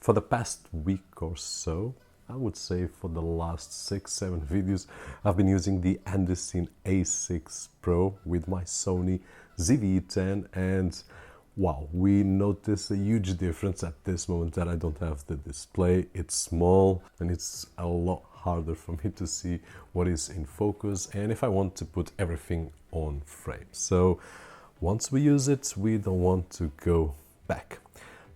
For the past week or so, I would say for the last 6-7 videos, I've been using the Andycine A6 Pro with my Sony ZV-10, and wow, we notice a huge difference at this moment that I don't have the display. It's small and it's a lot harder for me to see what is in focus and if I want to put everything on frame. So once we use it, we don't want to go back.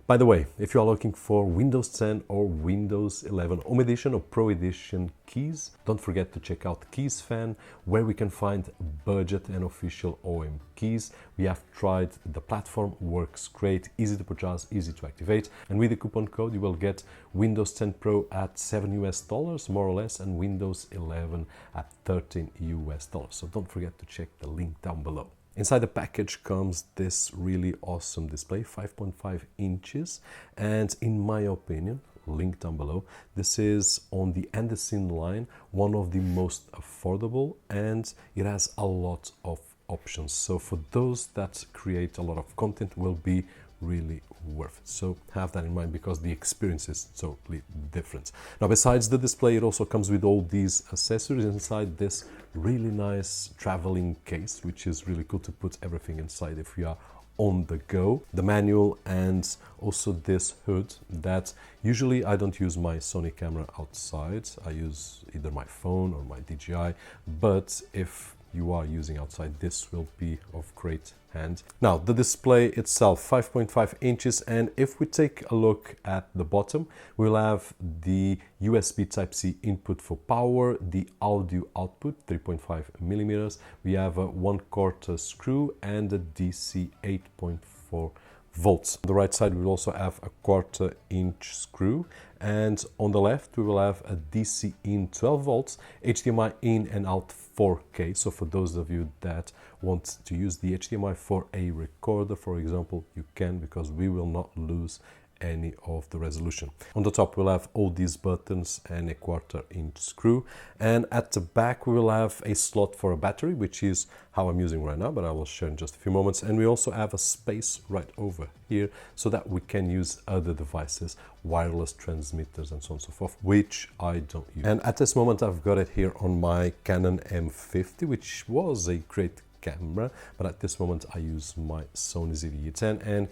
By the way, if you are looking for Windows 10 or Windows 11 Home Edition or Pro Edition keys, don't forget to check out Keys Fan, where we can find budget and official OEM keys. We have tried the platform, works great, easy to purchase, easy to activate, and with the coupon code you will get Windows 10 Pro at $7 more or less, and Windows 11 at $13. So don't forget to check the link down below. Inside the package comes this really awesome display, 5.5 inches, and in my opinion, link down below, this is on the Andycine line, one of the most affordable, and it has a lot of options. So for those that create a lot of content, will be really worth it. So have that in mind because the experience is totally different. Now, besides the display, it also comes with all these accessories inside this really nice traveling case, which is really cool to put everything inside if you are on the go. The manual and also this hood that usually I don't use my Sony camera outside. I use either my phone or my DJI, but if you are using outside, this will be of great hand. Now, the display itself, 5.5 inches, and if we take a look at the bottom, we'll have the USB Type-C input for power, the audio output, 3.5 millimeters. We have a 1/4 screw and a DC 8.4 volts. On the right side, we'll also have a 1/4 inch screw, and on the left, we will have a DC in 12 volts, HDMI in and out 4K. So for those of you that want to use the HDMI for a recorder, for example, you can, because we will not lose any of the resolution. On the top we'll have all these buttons and a 1/4 inch screw, and at the back we will have a slot for a battery, which is how I'm using right now, but I will share in just a few moments. And we also have a space right over here so that we can use other devices, wireless transmitters and so on and so forth, which I don't use. And at this moment I've got it here on my Canon M50, which was a great camera, but at this moment I use my Sony ZV-10, and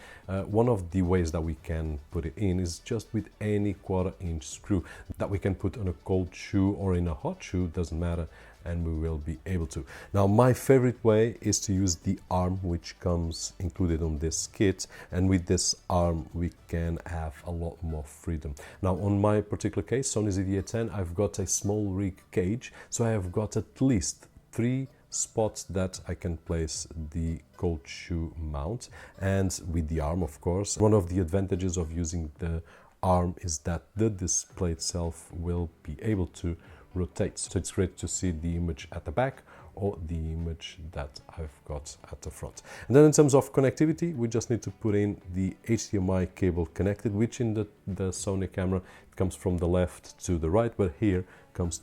one of the ways that we can put it in is just with any 1/4 inch screw that we can put on a cold shoe or in a hot shoe, doesn't matter, and we will be able to. Now, my favorite way is to use the arm, which comes included on this kit, and with this arm we can have a lot more freedom. Now, on my particular case, Sony ZV-10, I've got a small rig cage, so I have got at least 3 spots that I can place the cold shoe mount, and with the arm, of course. One of the advantages of using the arm is that the display itself will be able to rotate, so it's great to see the image at the back or the image that I've got at the front. And then in terms of connectivity, we just need to put in the HDMI cable connected, which in the Sony camera it comes from the left to the right, but here comes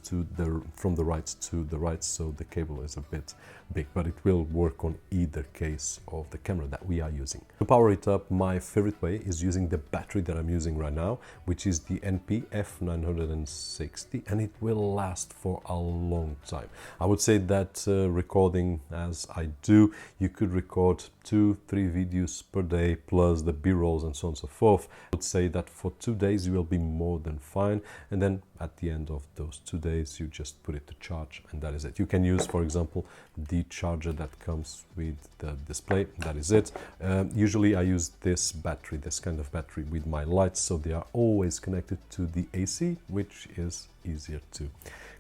from the right to the right, so the cable is a bit big, but it will work on either case of the camera that we are using. To power it up, my favorite way is using the battery that I'm using right now, which is the NP F960, and it will last for a long time. I would say that recording as I do, you could record 2-3 videos per day plus the b-rolls and so on and so forth. I would say that for 2 days you will be more than fine, and then at the end of those 2 days you just put it to charge, and that is it. You can use, for example, the charger that comes with the display. That is it. Usually I use this battery, this kind of battery, with my lights, so they are always connected to the AC, which is easier to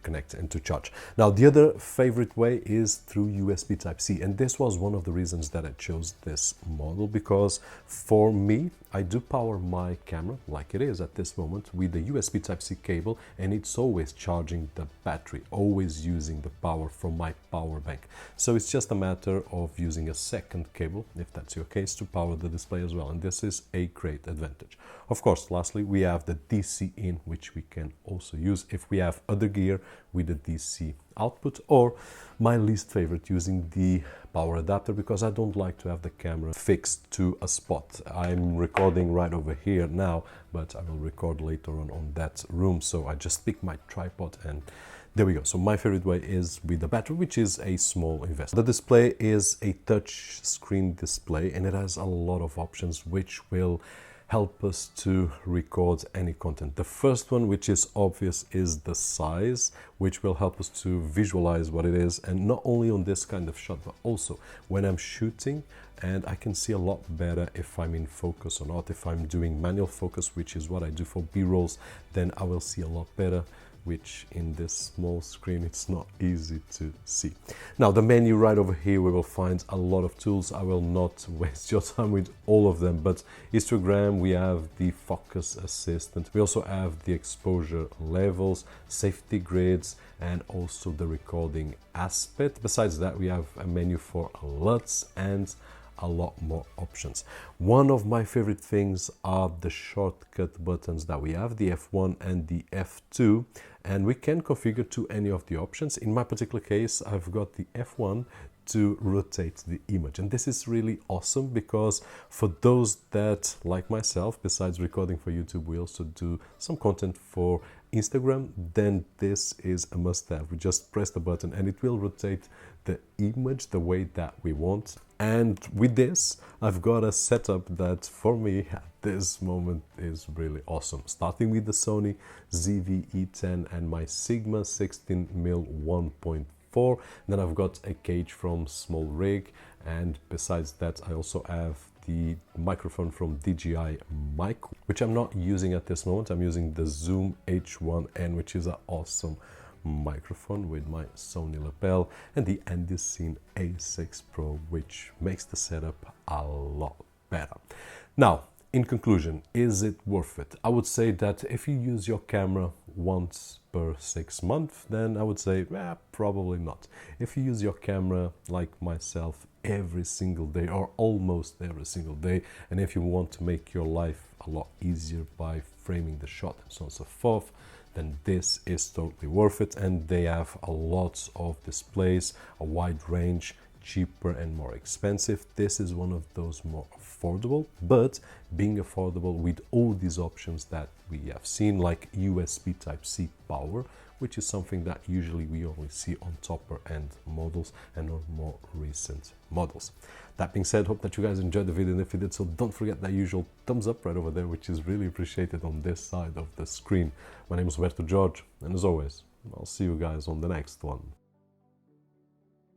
connect and to charge. Now, the other favorite way is through USB Type-C, and this was one of the reasons that I chose this model, because for me, I do power my camera like it is at this moment with the USB Type-C cable, and it's always charging the battery, always using the power from my power bank. So it's just a matter of using a second cable, if that's your case, to power the display as well, and this is a great advantage. Of course, lastly, we have the DC in, which we can also use if we have other gear with a DC output, or my least favorite, using the power adapter, because I don't like to have the camera fixed to a spot. I'm recording right over here now, but I will record later on that room, so I just pick my tripod and there we go. So my favorite way is with the battery, which is a small investment. The display is a touch screen display, and it has a lot of options which will help us to record any content. The first one, which is obvious, is the size, which will help us to visualize what it is, and not only on this kind of shot, but also when I'm shooting, and I can see a lot better if I'm in focus or not. If I'm doing manual focus, which is what I do for B-rolls, then I will see a lot better, which in this small screen it's not easy to see. Now the menu right over here, we will find a lot of tools. I will not waste your time with all of them, but histogram, we have the focus assistant, we also have the exposure levels, safety grids, and also the recording aspect. Besides that, we have a menu for alerts and a lot more options. One of my favorite things are the shortcut buttons that we have, the F1 and the F2, and we can configure to any of the options. In my particular case, I've got the F1 to rotate the image, and this is really awesome because for those that, like myself, besides recording for YouTube, we also do some content for Instagram, then this is a must-have. We just press the button and it will rotate the image the way that we want. And with this, I've got a setup that for me at this moment is really awesome. Starting with the Sony ZV-E10 and my Sigma 16mm 1.4. Then I've got a cage from Small Rig, and besides that I also have the microphone from DJI Mic, which I'm not using at this moment. I'm using the Zoom H1N, which is an awesome microphone, with my Sony lapel, and the Andycine A6 Pro, which makes the setup a lot better. Now, in conclusion, is it worth it? I would say that if you use your camera once per 6 months, then I would say probably not. If you use your camera like myself every single day, or almost every single day, and if you want to make your life a lot easier by framing the shot and so on and so forth, then this is totally worth it. And they have a lot of displays, a wide range, cheaper and more expensive. This is one of those more affordable, but being affordable with all these options that we have seen, like USB Type-C power, which is something that usually we only see on topper end models and on more recent models. That being said, hope that you guys enjoyed the video, and if you did so, don't forget that usual thumbs up right over there, which is really appreciated on this side of the screen. My name is Roberto, and as always, I'll see you guys on the next one.